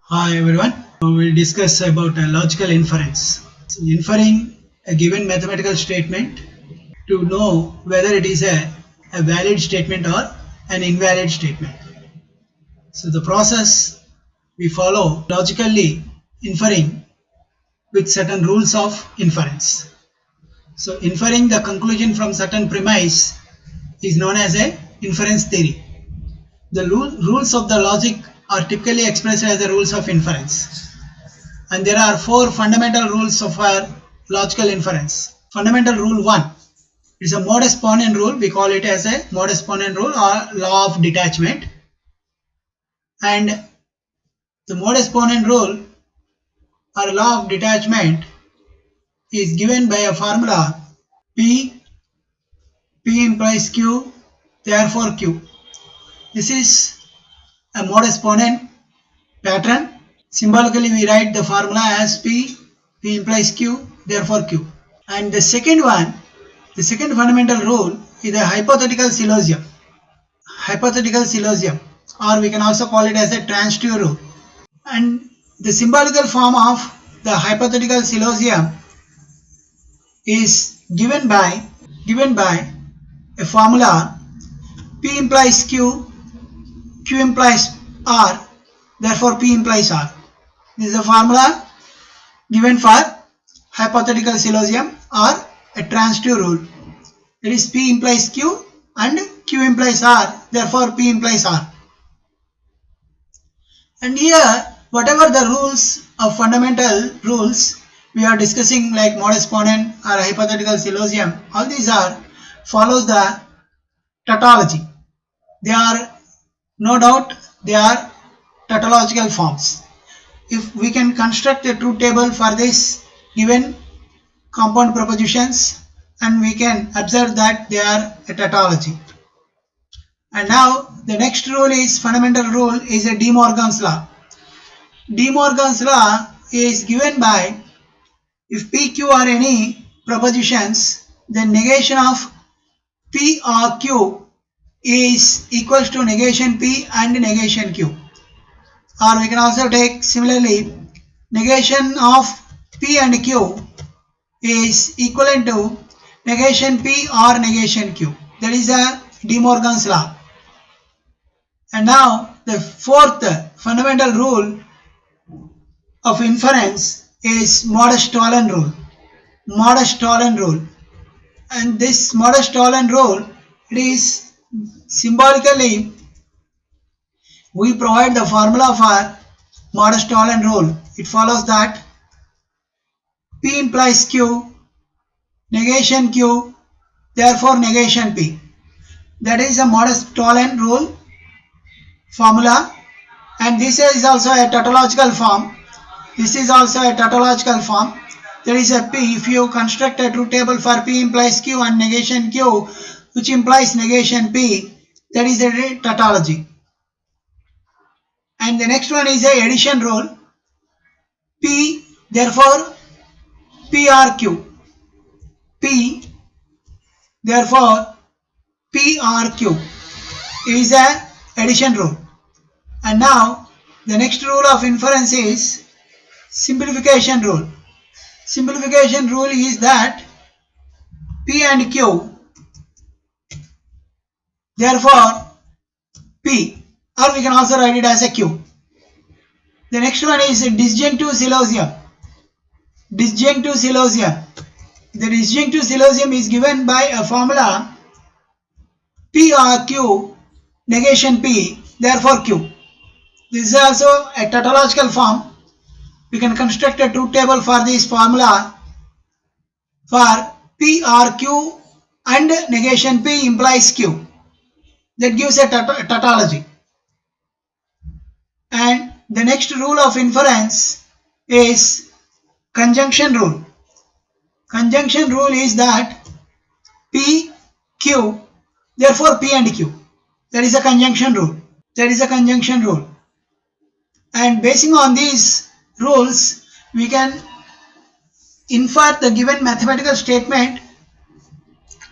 Hi everyone. We'll discuss about logical inference. Inferring a given mathematical statement to know whether it is a valid statement or an invalid statement. So the process we follow logically inferring with certain rules of inference. So inferring the conclusion from certain premise is known as a inference theory. The rules of the logic are typically expressed as the rules of inference. And there are four fundamental rules of our logical inference. Fundamental rule 1 is a modus ponens rule. We call it as a modus ponens rule or law of detachment. And the modus ponens rule or law of detachment is given by a formula P implies Q, therefore Q. This is a modus ponens pattern. Symbolically we write the formula as P implies Q, therefore Q. And the second fundamental rule is a hypothetical syllogism. Hypothetical syllogism, or we can also call it as a transitive rule. And the symbolical form of the hypothetical syllogism is given by a formula P implies Q, Q implies R, therefore P implies R. This is a formula given for hypothetical syllogism or a transitive rule. It is P implies Q and Q implies R, therefore P implies R. And here, whatever the rules of fundamental rules we are discussing, like modus ponens or hypothetical syllogism, all these are follows the tautology. They are, no doubt, they are tautological forms. If we can construct a truth table for this given compound propositions, and we can observe that they are a tautology. And now the next rule is fundamental rule is a De Morgan's law. De Morgan's law is given by if P, Q are any propositions, then negation of P or Q is equals to negation P and negation Q. Or we can also take similarly negation of P and Q is equivalent to negation P or negation Q. That is a De Morgan's law. And now the fourth fundamental rule of inference is Modus-Tollens rule. Modus-Tollens rule. And this Modus-Tollens rule, it is symbolically we provide the formula for Modus-Tollens rule. It follows that P implies Q, negation Q, therefore negation P. That is a Modus-Tollens rule formula, and this is also a tautological form. This is also a tautological form. There is a P. If you construct a truth table for P implies Q and negation Q, which implies negation P, that is a tautology. And the next one is a addition rule. P, therefore PRQ. P, therefore PRQ is a addition rule. And now the next rule of inference is simplification rule. Simplification rule is that P and Q, therefore P, or we can also write it as a Q. The next one is disjunctive syllogism. Disjunctive syllogism. The disjunctive syllogism is given by a formula P or Q, negation P, therefore Q. This is also a tautological form. We can construct a truth table for this formula for P or Q and negation P implies Q. That gives a tautology. And the next rule of inference is conjunction rule. Conjunction rule is that P, Q, therefore P and Q. That is a conjunction rule. That is a conjunction rule. And basing on these rules, we can infer the given mathematical statement,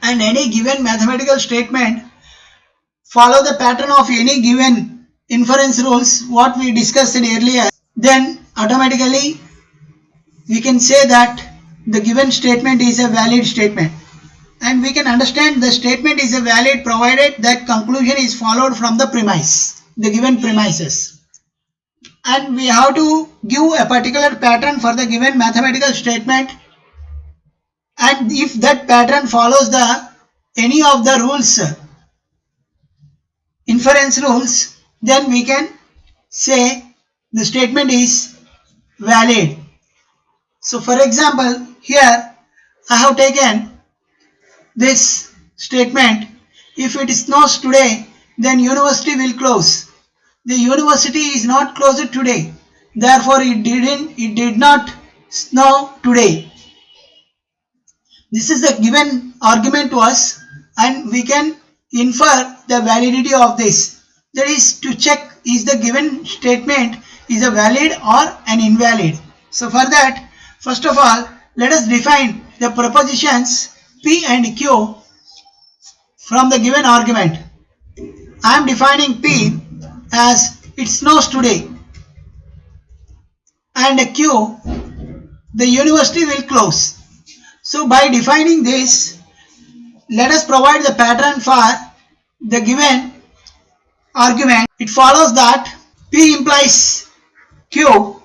and any given mathematical statement follow the pattern of any given inference rules what we discussed earlier. then automatically we can say that the given statement is a valid statement. And we can understand the statement is a valid provided that conclusion is followed from the premise, the given premises. And we have to give a particular pattern for the given mathematical statement, and if that pattern follows any of the rules, inference rules, then we can say the statement is valid. So for example, here I have taken this statement: if it snows today, then university will close. The university is not closed today, therefore it did not snow today. This is the given argument to us, and we can infer the validity of this. That is to check is the given statement is a valid or an invalid. So for that, first of all, let us define the propositions P and Q from the given argument. I am defining P as it snows today, and Q, the university will close. So by defining this, let us provide the pattern for the given argument. It follows that P implies Q,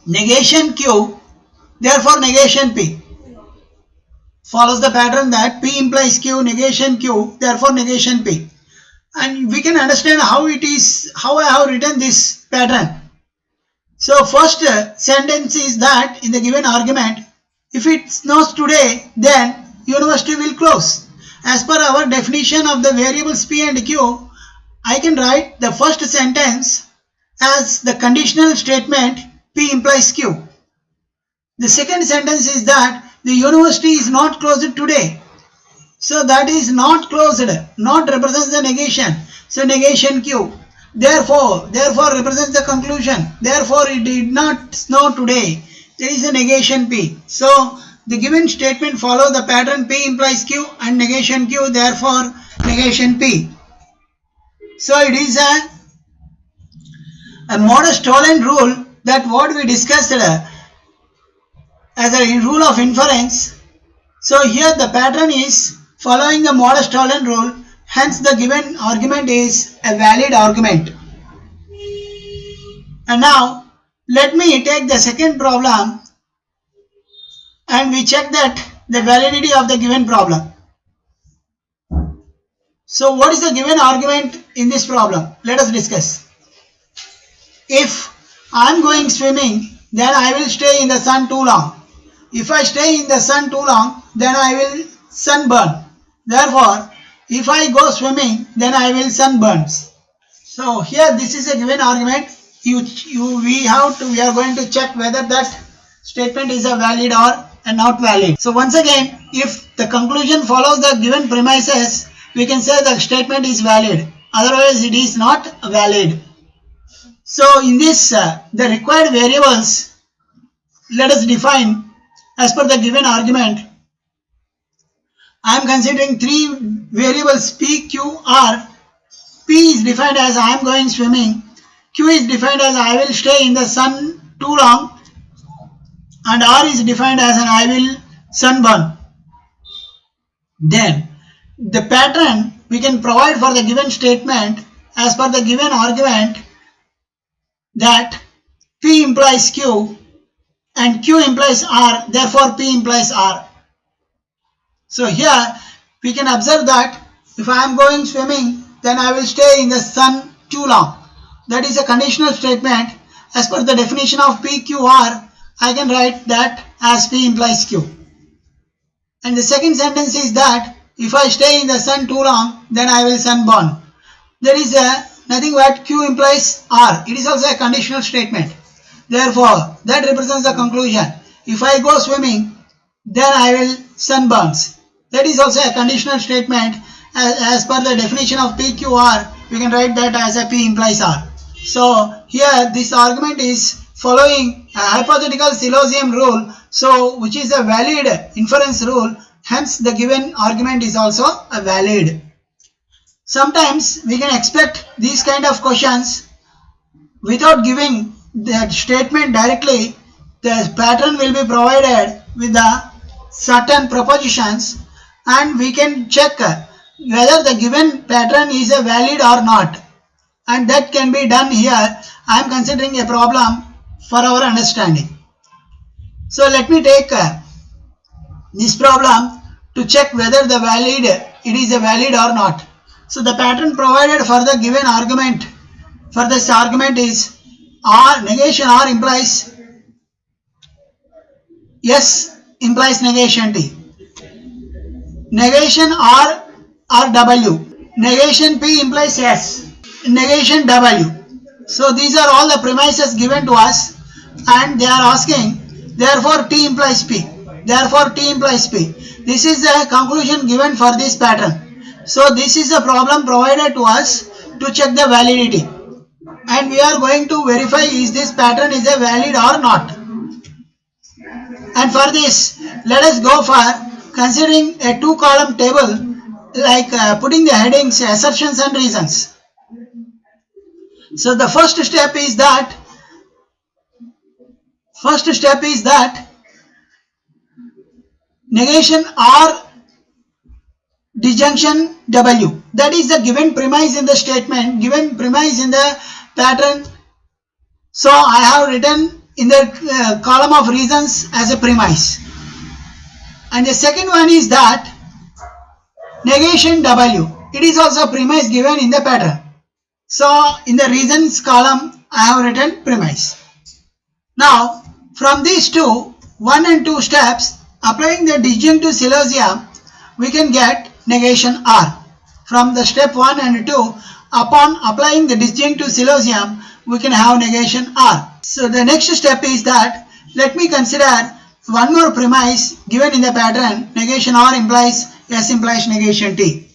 negation Q, therefore negation P. Follows the pattern that P implies Q, negation Q, therefore negation P. And we can understand how I have written this pattern. So first sentence is that in the given argument, if it snows today, then university will close. As per our definition of the variables P and Q, I can write the first sentence as the conditional statement P implies Q. The second sentence is that the university is not closed today. So that is not closed, not represents the negation. So negation Q. Therefore represents the conclusion. Therefore it did not snow today. There is a negation P. So the given statement follows the pattern P implies Q and negation Q, therefore negation P. So it is a Modus-Tollens rule, that what we discussed as a rule of inference. So here the pattern is following the Modus-Tollens rule, hence the given argument is a valid argument. And now let me take the second problem and we check that the validity of the given problem. So what is the given argument in this problem? Let us discuss. If I am going swimming, then I will stay in the sun too long. If I stay in the sun too long, then I will sunburn. Therefore, if I go swimming, then I will sunburn. So here this is a given argument. We are going to check whether that statement is a valid or a not valid. So once again, if the conclusion follows the given premises, we can say the statement is valid. Otherwise, it is not valid. So in this, the required variables, let us define as per the given argument. I am considering three variables P, Q, R. P is defined as I am going swimming. Q is defined as I will stay in the sun too long. And R is defined as an I will sunburn. Then the pattern we can provide for the given statement as per the given argument, that P implies Q and Q implies R, therefore P implies R. So here we can observe that if I am going swimming, then I will stay in the sun too long. That is a conditional statement. As per the definition of P, Q, R, I can write that as P implies Q. And the second sentence is that if I stay in the sun too long, then I will sunburn. There is nothing but Q implies R. It is also a conditional statement. Therefore, that represents the conclusion. If I go swimming, then I will sunburn. That is also a conditional statement. As per the definition of P, Q, R, we can write that as a P implies R. So here this argument is following a hypothetical syllogism rule, so which is a valid inference rule. Hence the given argument is also a valid. Sometimes we can expect these kind of questions without giving that statement directly, the pattern will be provided with the certain propositions, and we can check whether the given pattern is a valid or not, and that can be done here. I am considering a problem for our understanding. So let me take this problem to check whether it is a valid or not. So the pattern provided for the given argument for this argument is R, negation R implies S implies negation T. Negation R or W. Negation P implies S. Negation W. So these are all the premises given to us, and they are asking therefore T implies P. Therefore T implies P. This is the conclusion given for this pattern. So this is a problem provided to us to check the validity, and we are going to verify is this pattern is a valid or not. And for this, let us go for considering a 2-column table, like putting the headings assertions and reasons. So the first step is that negation R disjunction W. That is the given premise in the statement, given premise in the pattern. So I have written in the column of reasons as a premise. And the second one is that negation W. It is also a premise given in the pattern. So in the reasons column I have written premise. Now from these two, 1 and 2 steps, applying the disjunctive syllogism, we can get negation R. From the step 1 and 2, upon applying the disjunctive syllogism, we can have negation R. So the next step is that, let me consider one more premise given in the pattern, negation R implies S implies negation T.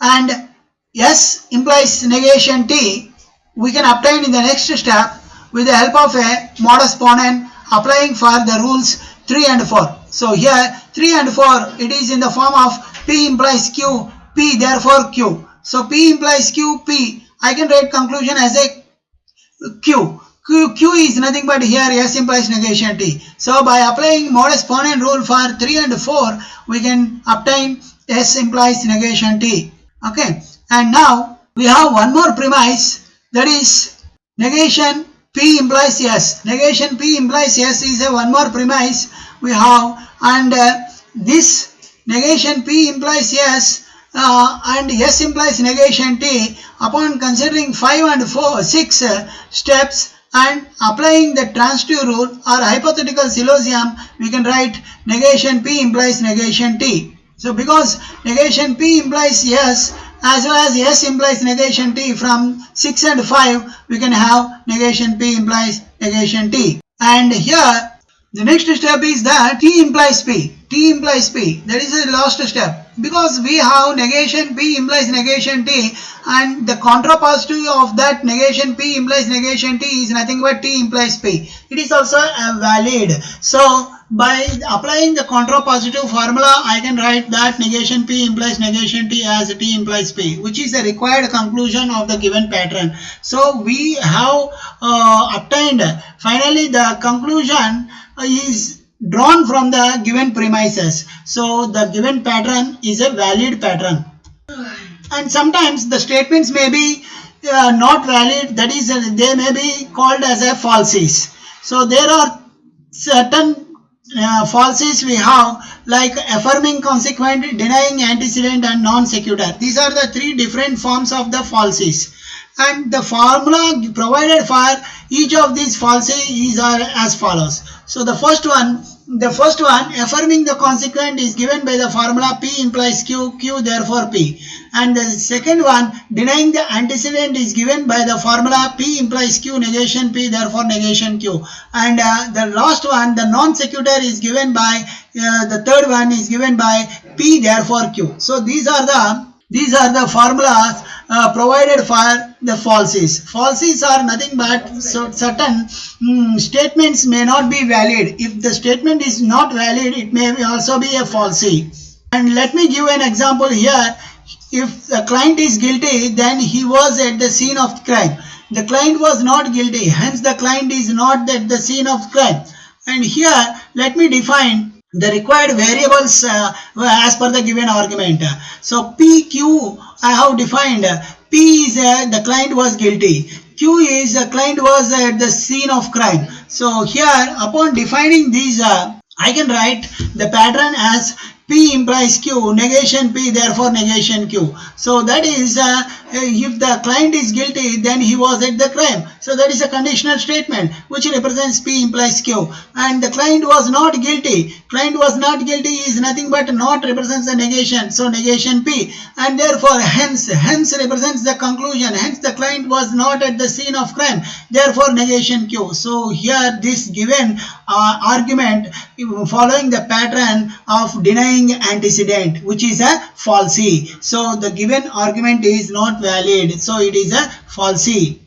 And S implies negation T, we can obtain in the next step with the help of a modus ponens, applying for the rules 3 and 4. So here 3 and 4, it is in the form of P implies Q, P therefore Q. So P implies Q, P, I can write conclusion as a Q. Q is nothing but here S implies negation T. So by applying modus ponens rule for 3 and 4, we can obtain S implies negation T. Okay. And now we have one more premise, that is negation P implies S. Negation P implies S is a one more premise we have, and this negation P implies S and S implies negation T, upon considering 5 and 6 steps and applying the transitive rule or hypothetical syllogism, we can write negation P implies negation T. So because negation P implies S as well as S implies negation T, from 6 and 5 we can have negation P implies negation T. And here the next step is that T implies P. T implies P. That is the last step. Because we have negation P implies negation T, and the contrapositive of that negation P implies negation T is nothing but T implies P. It is also valid. So by applying the contrapositive formula, I can write that negation P implies negation T as T implies P, which is the required conclusion of the given pattern. So we have obtained finally the conclusion is drawn from the given premises. So the given pattern is a valid pattern. And sometimes the statements may be not valid, that is they may be called as a falsies. So there are certain falsies we have, like affirming consequent, denying antecedent and non sequitur. These are the 3 different forms of the falsies, and the formula provided for each of these falsies are as follows. So the first one, affirming the consequent is given by the formula P implies Q, Q therefore P. And the second one, denying the antecedent is given by the formula P implies Q, negation P therefore negation Q. And the last one, the non sequitur, is given by the third one is given by P therefore Q. So these are the formulas provided for the falsies. Falsies are nothing but certain statements may not be valid. If the statement is not valid, it may also be a falsie. And let me give an example here. If the client is guilty, then he was at the scene of crime. the client was not guilty, hence the client is not at the scene of crime. And here let me define the required variables as per the given argument. So PQ I have defined. P is the client was guilty. Q is the client was at the scene of crime. So here upon defining these I can write the pattern as P implies Q, negation P, therefore negation Q. So that is if the client is guilty, then he was at the crime. So that is a conditional statement which represents P implies Q. And the client was not guilty. Client was not guilty is nothing but not represents the negation. So negation P. And therefore hence represents the conclusion. Hence the client was not at the scene of crime. Therefore negation Q. So here this given argument following the pattern of denying antecedent, which is a falsy. So the given argument is not valid. So it is a falsy.